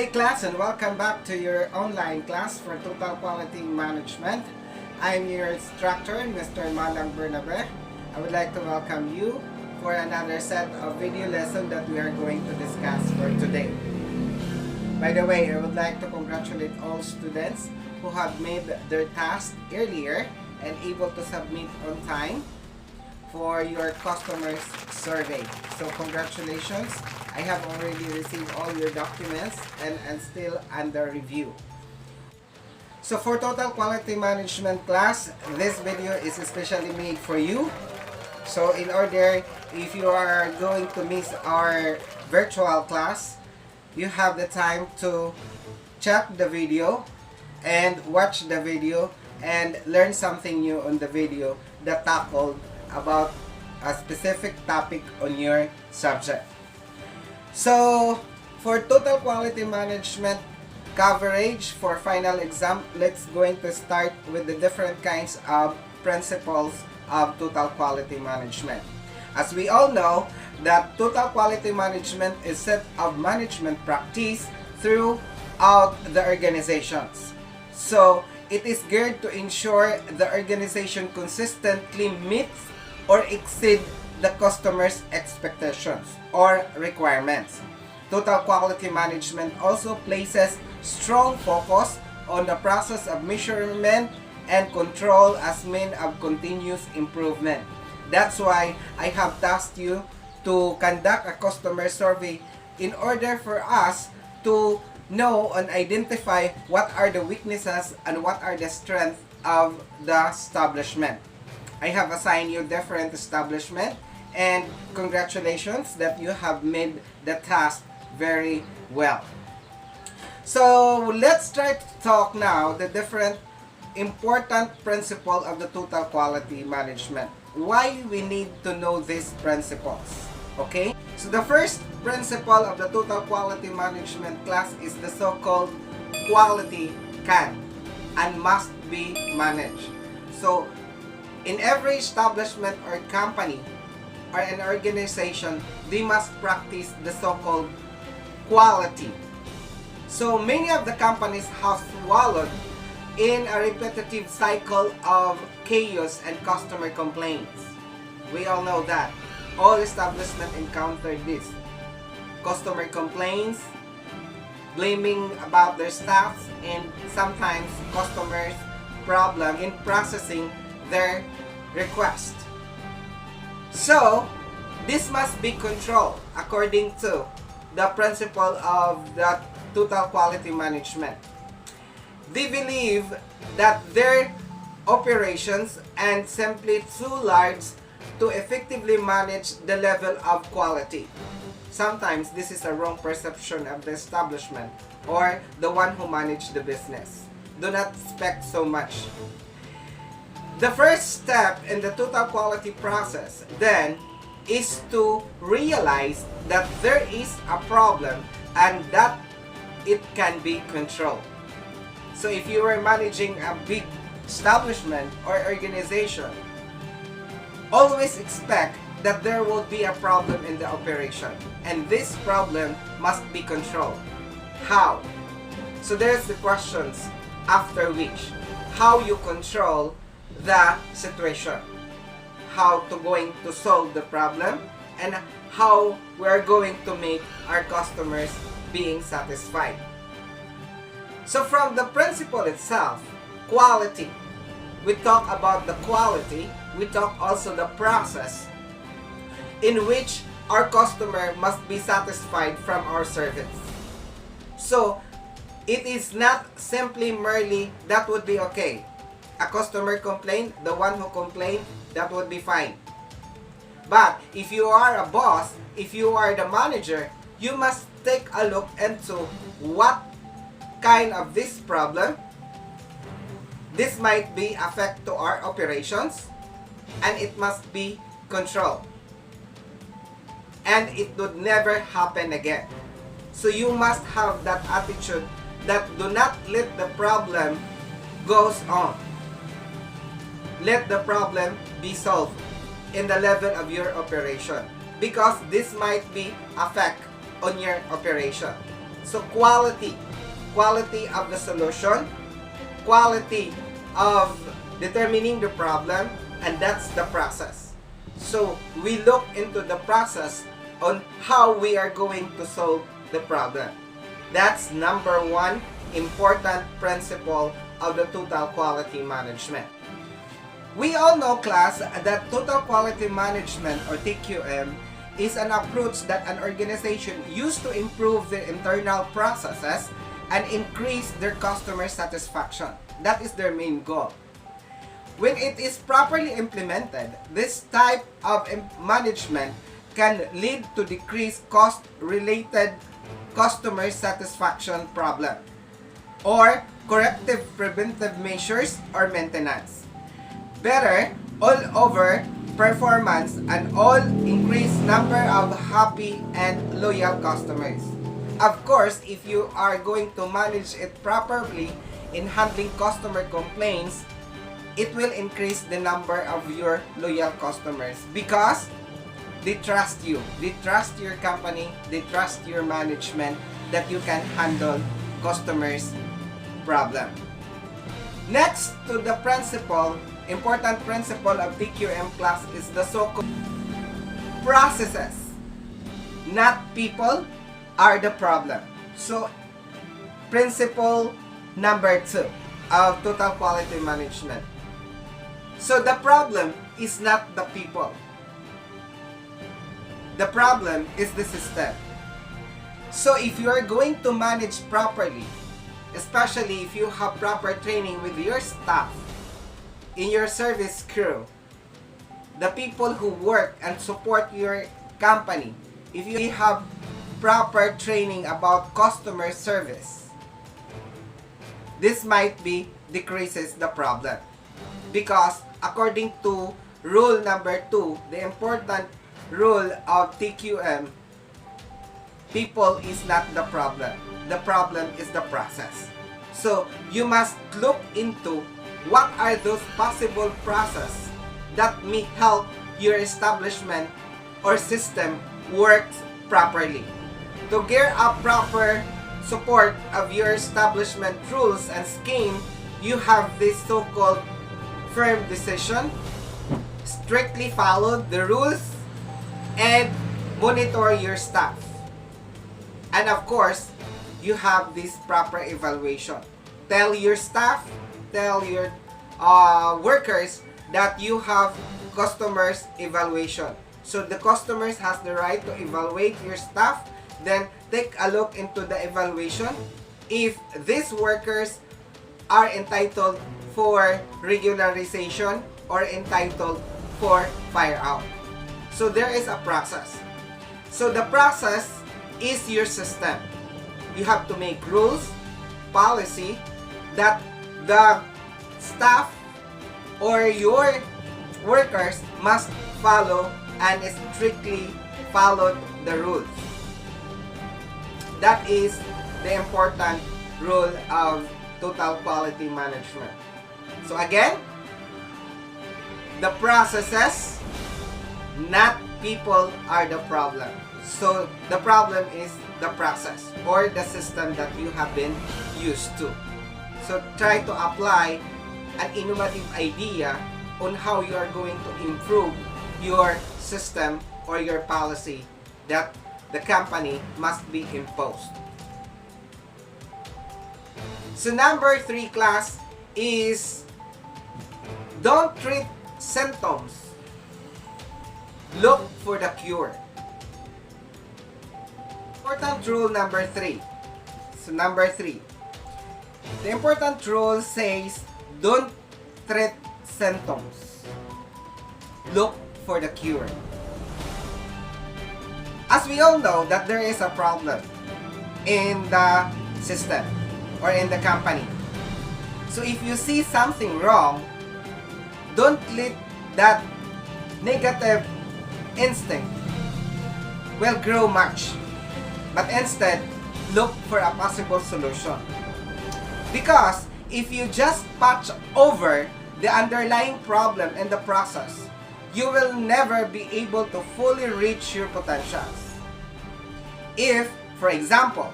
class, and welcome back to your online class for Total Quality Management. I'm your instructor, Mr. Malang Bernabe. I would like to welcome you for another set of video lesson that we are going to discuss for today. By the way, I would like to congratulate all students who have made their task earlier and able to submit on time for your customers survey. So congratulations. I have already received all your documents and still under review. So for Total Quality Management class, this video is especially made for you. So in order, if you are going to miss our virtual class, you have the time to check the video and watch the video and learn something new on the video that tackled about a specific topic on your subject. So for Total Quality Management coverage for final exam, let's going to start with the different kinds of principles of Total Quality Management. As we all know, that Total Quality Management is a set of management practice throughout the organizations. So it is geared to ensure the organization consistently meets or exceed the customer's expectations or requirements. Total Quality Management also places strong focus on the process of measurement and control as means of continuous improvement. That's why I have tasked you to conduct a customer survey in order for us to know and identify what are the weaknesses and what are the strengths of the establishment. I have assigned you different establishment, and congratulations that you have made the task very well. So let's try to talk now the different important principle of the Total Quality Management. Why we need to know these principles. Okay? So the first principle of the Total Quality Management class is the so-called quality can and must be managed. So in every establishment or company or an organization, they must practice the so-called quality. So many of the companies have swallowed in a repetitive cycle of chaos and customer complaints. We all know that. All establishments encountered this. Customer complaints, blaming about their staffs, and sometimes customers' problem in processing their request. So, this must be controlled according to the principle of the Total Quality Management. They believe that their operations are simply too large to effectively manage the level of quality. Sometimes this is a wrong perception of the establishment or the one who managed the business. Do not expect so much. The first step in the total quality process then is to realize that there is a problem and that it can be controlled. So if you are managing a big establishment or organization, always expect that there will be a problem in the operation, and this problem must be controlled. How? So there's the questions after which how you control the situation, how to going to solve the problem, and how we are going to make our customers being satisfied. So from the principle itself, quality, we talk about the quality, we talk also the process in which our customer must be satisfied from our service. So it is not simply merely that would be okay. A customer complained, the one who complained, that would be fine. But if you are a boss, if you are the manager, you must take a look into what kind of this problem this might be affect to our operations, and it must be controlled. And it would never happen again. So you must have that attitude that do not let the problem goes on. Let the problem be solved in the level of your operation, because this might be affect on your operation. So quality of the solution, quality of determining the problem, and that's the process. So we look into the process on how we are going to solve the problem. That's number one important principle of the total quality management. We all know, class, that total quality management, or TQM, is an approach that an organization used to improve their internal processes and increase their customer satisfaction. That is their main goal. When it is properly implemented, this type of management can lead to decreased cost-related customer satisfaction problem, or corrective preventive measures or maintenance, better all-over performance, and all increased number of happy and loyal customers. Of course, if you are going to manage it properly in handling customer complaints, it will increase the number of your loyal customers because they trust you. They trust your company. They trust your management that you can handle customers' problem. Next to the important principle of TQM class is the so-called processes, not people, are the problem. So, principle number 2 of total quality management. So the problem is not the people. The problem is the system. So if you are going to manage properly, especially if you have proper training with your staff, in your service crew, the people who work and support your company, if you have proper training about customer service, this might be decreases the problem. Because according to rule number 2, the important rule of TQM, people is not the problem. The problem is the process. So you must look into what are those possible processes that may help your establishment or system works properly. To gear up proper support of your establishment rules and scheme, you have this so-called firm decision, strictly follow the rules, and monitor your staff. And of course, you have this proper evaluation. Tell your staff, tell your workers that you have customers evaluation. So the customers has the right to evaluate your staff. Then take a look into the evaluation. If these workers are entitled for regularization or entitled for fire out. So there is a process. So the process is your system. You have to make rules, policy that the staff or your workers must follow and strictly follow the rules. That is the important rule of total quality management. So again, the processes, not people, are the problem. So the problem is the process or the system that you have been used to. So try to apply an innovative idea on how you are going to improve your system or your policy that the company must be imposed. So number 3, class, is don't treat symptoms. Look for the cure. Important rule number 3. So number 3. The important rule says don't treat symptoms. Look for the cure. As we all know that there is a problem in the system or in the company. So if you see something wrong, don't let that negative instinct will grow much. But instead, look for a possible solution. Because if you just patch over the underlying problem in the process, you will never be able to fully reach your potentials. If, for example,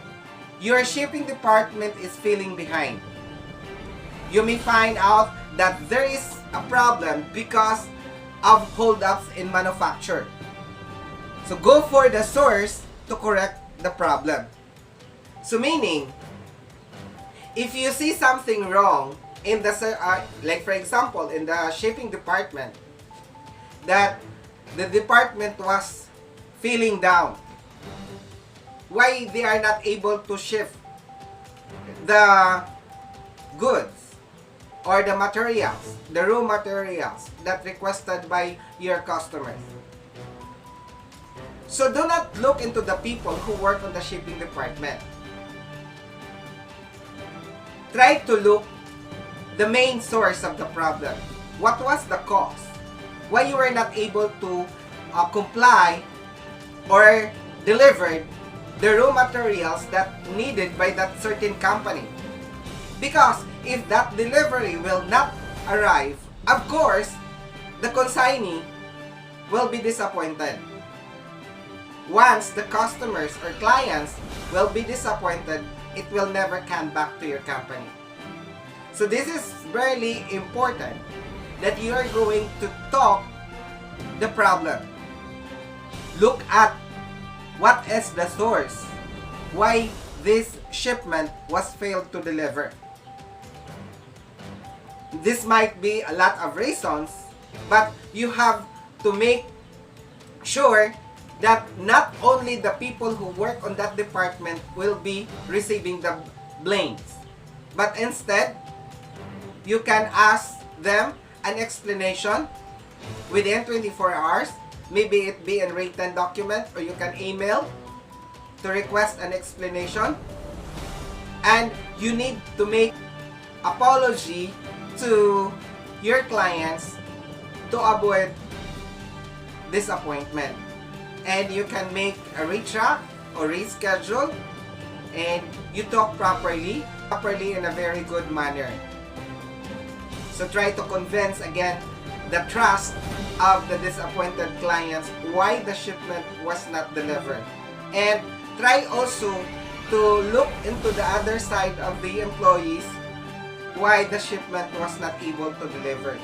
your shipping department is feeling behind. You may find out that there is a problem because of holdups in manufacture. So go for the source to correct the problem. So meaning, if you see something wrong in the, like for example, in the shipping department, that the department was feeling down, why they are not able to ship the goods or the materials, the raw materials that requested by your customers. So do not look into the people who work on the shipping department. Try to look the main source of the problem. What was the cause? Why you were not able to comply or deliver the raw materials that needed by that certain company? Because if that delivery will not arrive, of course, the consignee will be disappointed. Once the customers or clients will be disappointed, it will never come back to your company. So this is very important that you are going to talk the problem. Look at what is the source, why this shipment was failed to deliver. This might be a lot of reasons, but you have to make sure that not only the people who work on that department will be receiving the blames, but instead, you can ask them an explanation within 24 hours. Maybe it be in written document, or you can email to request an explanation. And you need to make apology to your clients to avoid disappointment. And you can make a retract or reschedule, and you talk properly in a very good manner. So try to convince again the trust of the disappointed clients why the shipment was not delivered. And try also to look into the other side of the employees why the shipment was not able to deliver.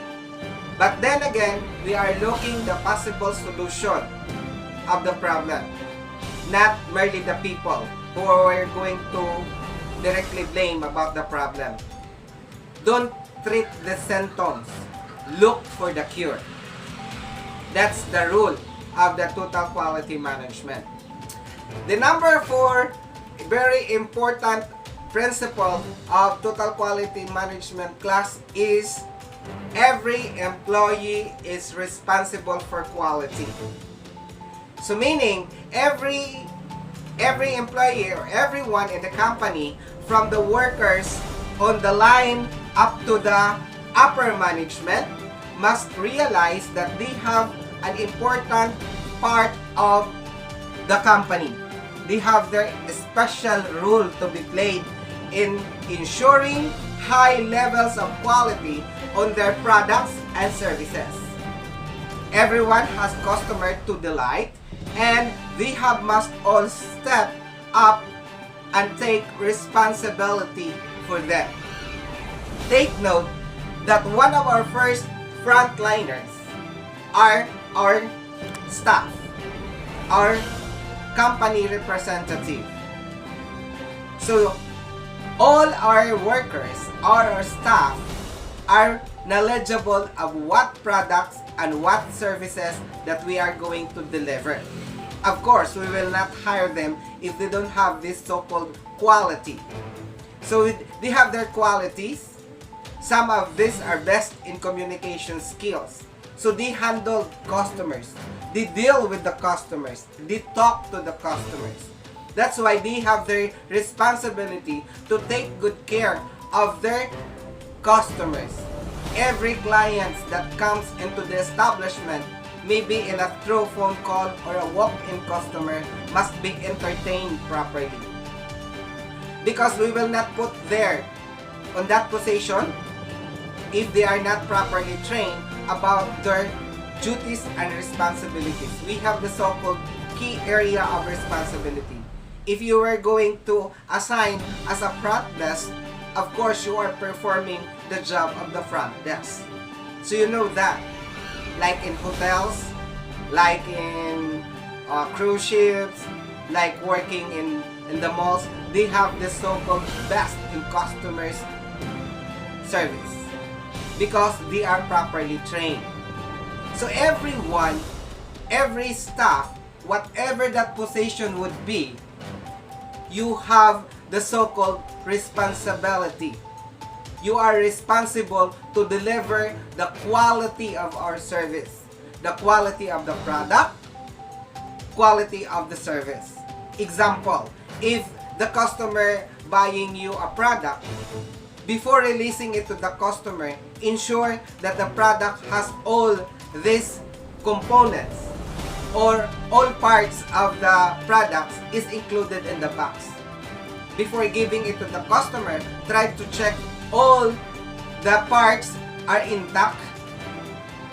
But then again, we are looking the possible solution of the problem, not merely the people who are going to directly blame about the problem. Don't treat the symptoms, look for the cure. That's the rule of the Total Quality Management. The number 4 very important principle of Total Quality Management class is every employee is responsible for quality. So meaning every employee or everyone in the company, from the workers on the line up to the upper management, must realize that they have an important part of the company. They have their special role to be played in ensuring high levels of quality on their products and services. Everyone has customer to delight, and they must all step up and take responsibility for them. Take note that one of our first frontliners are our staff, our company representative. So all our workers, our staff, are knowledgeable of what products and what services that we are going to deliver. Of course, we will not hire them if they don't have this so-called quality. So they have their qualities. Some of these are best in communication skills. So they handle customers. They deal with the customers. They talk to the customers. That's why they have their responsibility to take good care of their customers. Every client that comes into the establishment, maybe in a through phone call or a walk-in customer, must be entertained properly. Because we will not put there on that position if they are not properly trained about their duties and responsibilities. We have the so-called key area of responsibility. If you were going to assign as a front desk, of course you are performing the job of the front desk. So you know that, like in hotels, like in cruise ships, like working in the malls, they have the so-called best in customers service because they are properly trained. So everyone, every staff, whatever that position would be, you have the so-called responsibility. You are responsible to deliver the quality of our service, the quality of the product, quality of the service. Example, if the customer buying you a product, before releasing it to the customer, ensure that the product has all these components or all parts of the products is included in the box. Before giving it to the customer, try to check all the parts are intact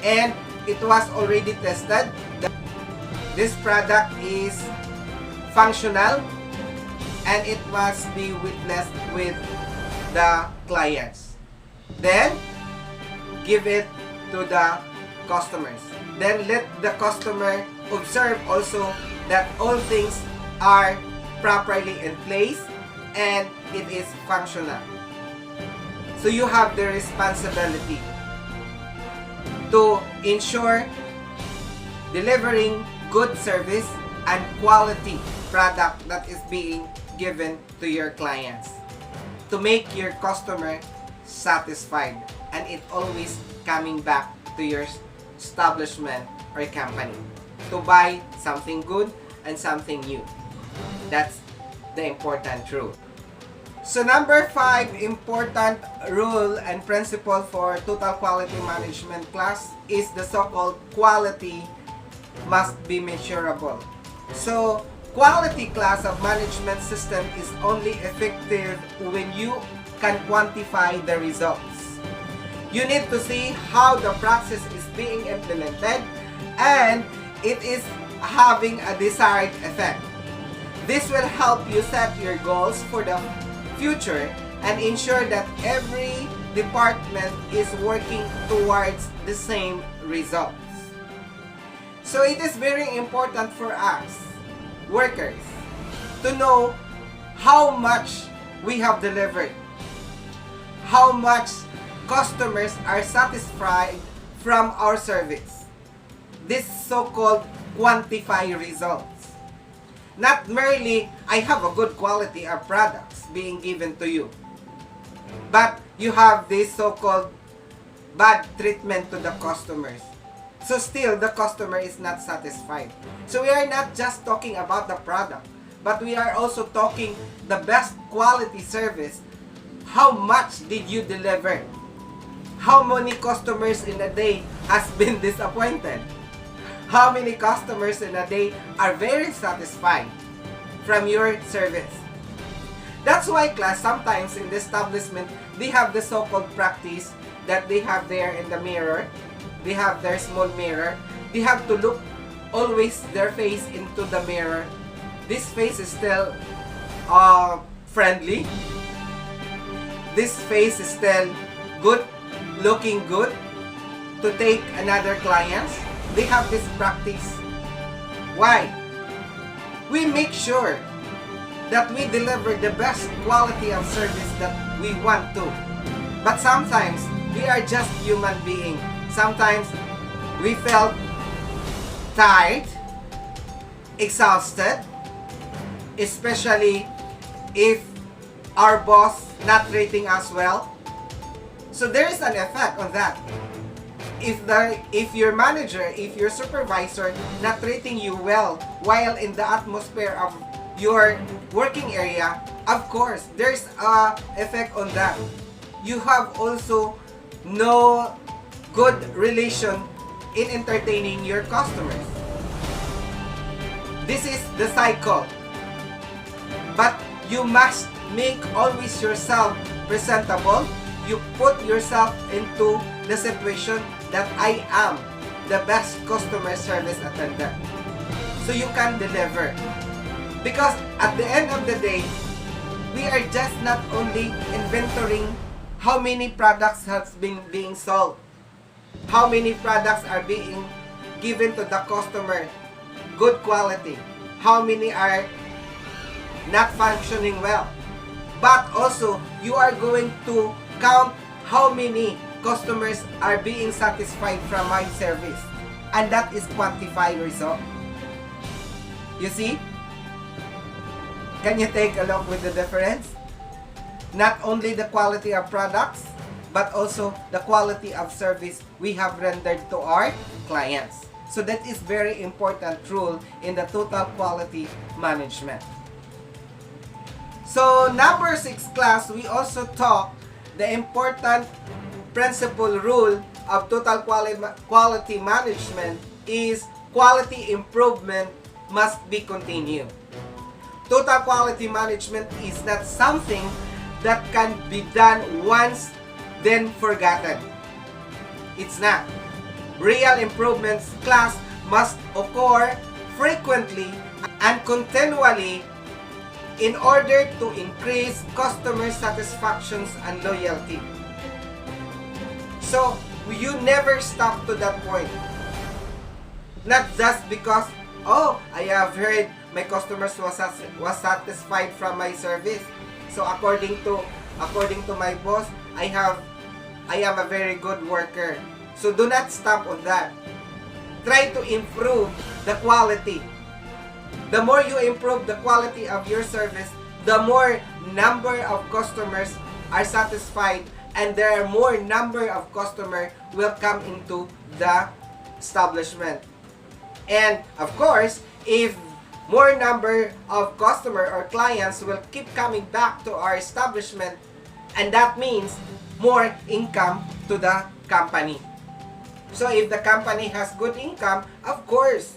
and it was already tested. This product is functional and it must be witnessed with the clients. Then, give it to the customers. Then let the customer observe also that all things are properly in place and it is functional. So you have the responsibility to ensure delivering good service and quality product that is being given to your clients to make your customer satisfied and it always coming back to your establishment or company to buy something good and something new. That's the important rule. So number 5 important rule and principle for Total Quality Management class is the so-called quality must be measurable. So quality class of management system is only effective when you can quantify the results. You need to see how the process is being implemented and it is having a desired effect. This will help you set your goals for the future and ensure that every department is working towards the same results. So it is very important for us, workers, to know how much we have delivered, how much customers are satisfied from our service. This so-called quantify results. Not merely, I have a good quality of products being given to you, but you have this so-called bad treatment to the customers. So still, the customer is not satisfied. So we are not just talking about the product, but we are also talking the best quality service. How much did you deliver? How many customers in a day has been disappointed? How many customers in a day are very satisfied from your service? That's why class, sometimes in the establishment, they have the so-called practice that they have there in the mirror. They have their small mirror. They have to look always their face into the mirror. This face is still friendly. This face is still good, looking good to take another clients. They have this practice. Why? We make sure that we deliver the best quality of service that we want to. But sometimes, we are just human beings. Sometimes, we felt tired, exhausted, especially if our boss not rating us well. So there is an effect on that. If your manager, if your supervisor not treating you well while in the atmosphere of your working area, of course, there's a effect on that. You have also no good relation in entertaining your customers. This is the cycle. But you must make always yourself presentable. You put yourself into the situation that I am the best customer service attendant. So you can deliver. Because at the end of the day, we are just not only inventorying how many products has been being sold, how many products are being given to the customer, good quality, how many are not functioning well, but also you are going to count how many customers are being satisfied from my service, and that is quantified result. You see? Can you take a look with the difference? Not only the quality of products, but also the quality of service we have rendered to our clients. So that is very important rule in the total quality management. So number 6 class, we also talk the important principle rule of total quality management is quality improvement must be continued. Total quality management is not something that can be done once then forgotten. It's not. Real improvements class must occur frequently and continually in order to increase customer satisfactions and loyalty. So, you never stop to that point. Not just because, oh, I have heard my customers was satisfied from my service. So according to my boss, I am a very good worker. So do not stop on that. Try to improve the quality. The more you improve the quality of your service, the more number of customers are satisfied, and there are more number of customers will come into the establishment. And of course, if more number of customer or clients will keep coming back to our establishment, and that means more income to the company. So if the company has good income, of course,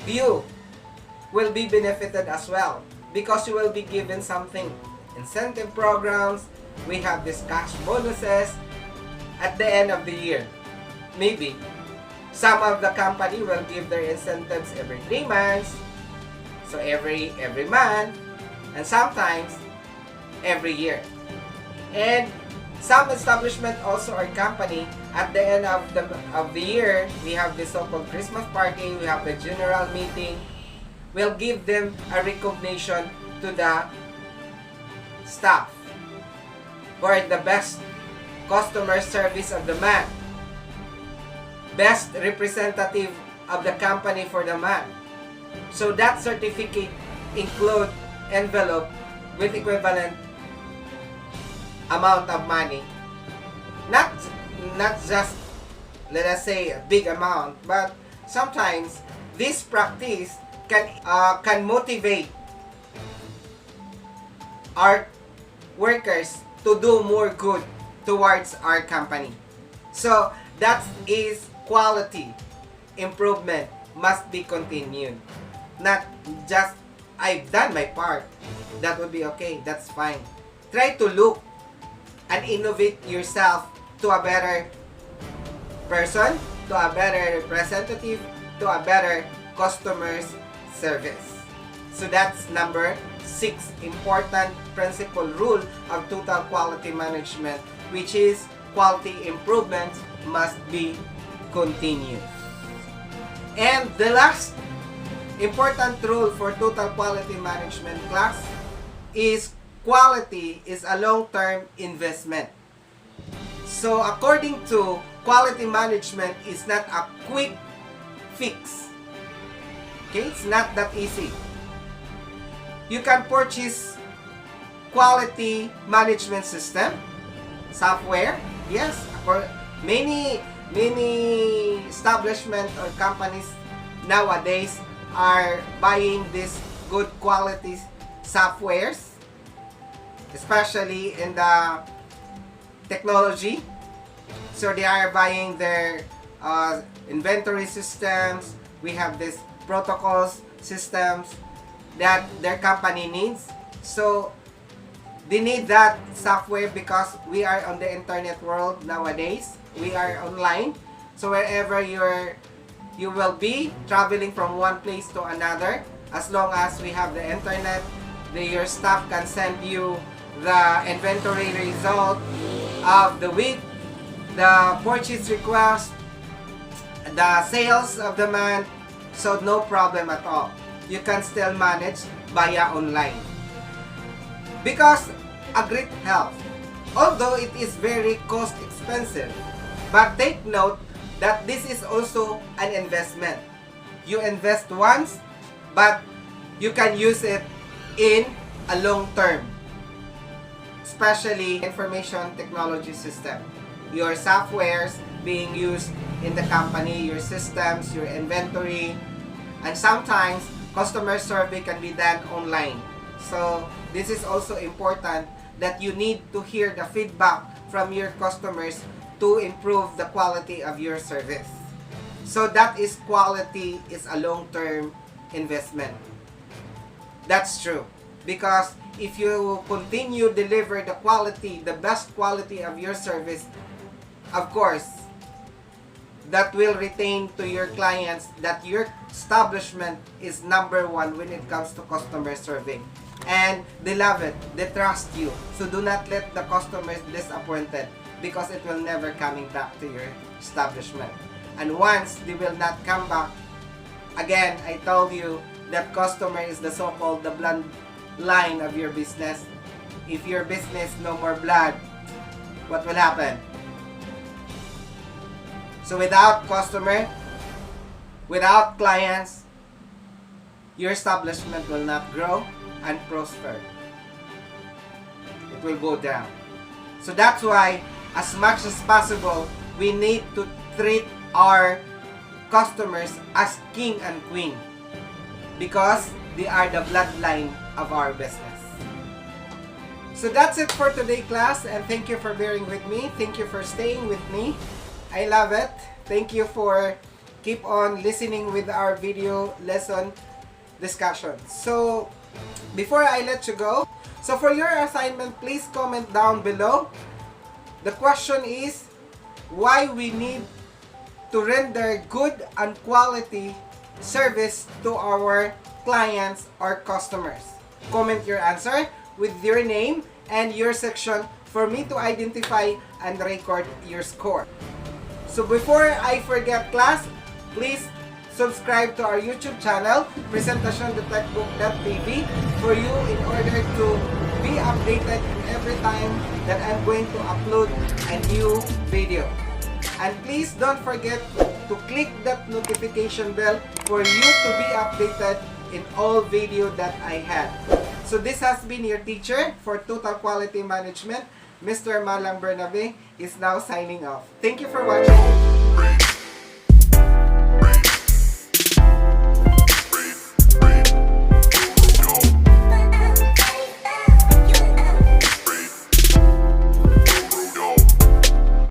you will be benefited as well, because you will be given something. Incentive programs, we have this cash bonuses at the end of the year. Maybe some of the company will give their incentives every 3 months, so every month, and sometimes every year. And some establishment also or company at the end of the year, we have the so-called Christmas party, we have the general meeting, will give them a recognition to the staff for the best customer service of the month, best representative of the company for the month. So that certificate include envelope with equivalent amount of money. Not just, let us say, a big amount, but sometimes this practice can motivate our workers to do more good towards our company. So that is quality improvement must be continued. Not just, I've done my part, that would be okay, that's fine. Try to look and innovate yourself to a better person, to a better representative, to a better customer's service. So that's number 6 important principle rule of total quality management, which is quality improvements must be continued. And the last important rule for total quality management class is quality is a long-term investment. So according to quality management is not a quick fix. Okay, it's not that easy. You can purchase quality management system, software. Yes, many establishment or companies nowadays are buying these good quality softwares, especially in the technology. So they are buying their inventory systems. We have these protocols systems that their company needs. So they need that software because we are on the internet world nowadays. We are online. So wherever you will be traveling from one place to another, As long as we have the internet, your staff can send you the inventory result of the week, the purchase request, the sales of the month, so no problem at all. You can still manage via online. Because a great help, although it is very cost expensive, but take note that this is also an investment. You invest once, but you can use it in a long term, especially information technology system. Your softwares being used in the company, your systems, your inventory, and sometimes customer survey can be done online. So this is also important that you need to hear the feedback from your customers to improve the quality of your service. So that is quality is a long-term investment. That's true. Because if you continue deliver the quality, the best quality of your service, of course, that will retain to your clients that your establishment is number one when it comes to customer serving. And they love it. They trust you. So do not let the customers disappointed because it will never coming back to your establishment. And once they will not come back, again, I told you that customer is the so-called the blood line of your business. If your business no more blood, what will happen? So without customer, without clients, your establishment will not grow and prosper. It will go down. So that's why, as much as possible, we need to treat our customers as king and queen because they are the bloodline of our business. So that's it for today, class, and thank you for bearing with me. Thank you for staying with me. I love it. Thank you for keep on listening with our video lesson discussion. So before I let you go, so for your assignment, please comment down below. The question is why we need to render good and quality service to our clients or customers. Comment your answer with your name and your section for me to identify and record your score. So before I forget, class, please subscribe to our YouTube channel, presentationthetechbook.tv, for you in order to be updated every time that I'm going to upload a new video. And please don't forget to click that notification bell for you to be updated in all video that I had. So this has been your teacher for Total Quality Management, Mr. Malang Bernabe, is now signing off. Thank you for watching.